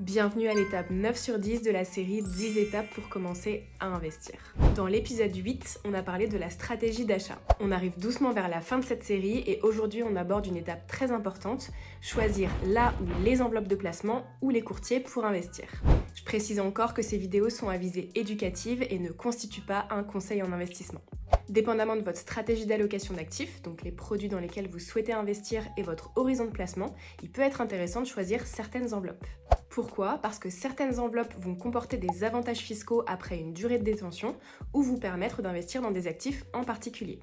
Bienvenue à l'étape 9 sur 10 de la série 10 étapes pour commencer à investir. Dans l'épisode 8, on a parlé de la stratégie d'achat. On arrive doucement vers la fin de cette série et aujourd'hui on aborde une étape très importante, choisir là ou les enveloppes de placement ou les courtiers pour investir. Je précise encore que ces vidéos sont à visée éducative et ne constituent pas un conseil en investissement. Dépendamment de votre stratégie d'allocation d'actifs, donc les produits dans lesquels vous souhaitez investir et votre horizon de placement, il peut être intéressant de choisir certaines enveloppes. Pourquoi ? Parce que certaines enveloppes vont comporter des avantages fiscaux après une durée de détention ou vous permettre d'investir dans des actifs en particulier.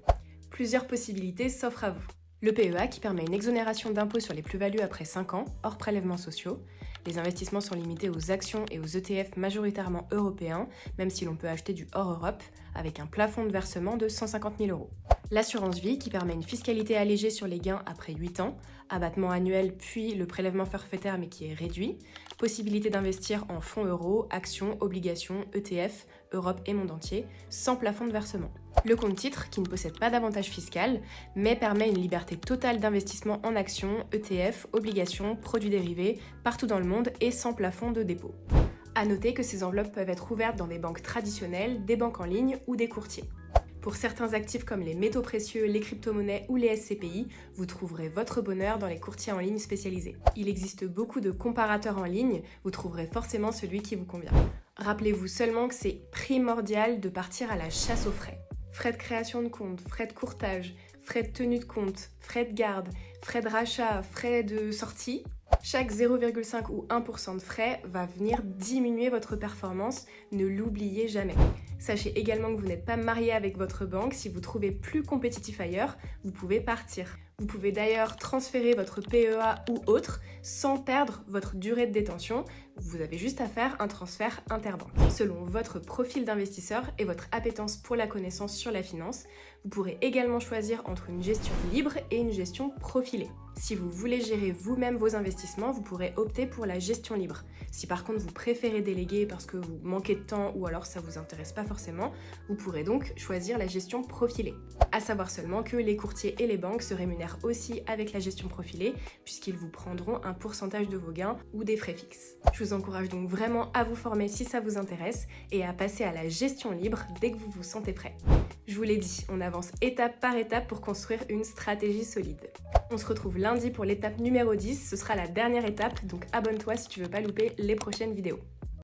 Plusieurs possibilités s'offrent à vous. Le PEA qui permet une exonération d'impôt sur les plus-values après 5 ans, hors prélèvements sociaux. Les investissements sont limités aux actions et aux ETF majoritairement européens, même si l'on peut acheter du hors Europe, avec un plafond de versement de 150 000 €. L'assurance vie qui permet une fiscalité allégée sur les gains après 8 ans, abattement annuel puis le prélèvement forfaitaire mais qui est réduit, possibilité d'investir en fonds euros, actions, obligations, ETF, Europe et monde entier, sans plafond de versement. Le compte titre qui ne possède pas d'avantage fiscal mais permet une liberté totale d'investissement en actions, ETF, obligations, produits dérivés, partout dans le monde et sans plafond de dépôt. À noter que ces enveloppes peuvent être ouvertes dans des banques traditionnelles, des banques en ligne ou des courtiers. Pour certains actifs comme les métaux précieux, les crypto-monnaies ou les SCPI, vous trouverez votre bonheur dans les courtiers en ligne spécialisés. Il existe beaucoup de comparateurs en ligne, vous trouverez forcément celui qui vous convient. Rappelez-vous seulement que c'est primordial de partir à la chasse aux frais. Frais de création de compte, frais de courtage, frais de tenue de compte, frais de garde, frais de rachat, frais de sortie. Chaque 0,5 ou 1% de frais va venir diminuer votre performance, ne l'oubliez jamais. Sachez également que vous n'êtes pas marié avec votre banque, si vous trouvez plus compétitif ailleurs, vous pouvez partir. Vous pouvez d'ailleurs transférer votre PEA ou autre sans perdre votre durée de détention. Vous avez juste à faire un transfert interbanque. Selon votre profil d'investisseur et votre appétence pour la connaissance sur la finance, vous pourrez également choisir entre une gestion libre et une gestion profilée. Si vous voulez gérer vous-même vos investissements, vous pourrez opter pour la gestion libre. Si par contre vous préférez déléguer parce que vous manquez de temps ou alors ça vous intéresse pas forcément, vous pourrez donc choisir la gestion profilée. À savoir seulement que les courtiers et les banques se rémunèrent aussi avec la gestion profilée puisqu'ils vous prendront un pourcentage de vos gains ou des frais fixes. Je vous encourage donc vraiment à vous former si ça vous intéresse et à passer à la gestion libre dès que vous vous sentez prêt. Je vous l'ai dit, on avance étape par étape pour construire une stratégie solide. On se retrouve lundi pour l'étape numéro 10, ce sera la dernière étape, donc abonne-toi si tu veux pas louper les prochaines vidéos.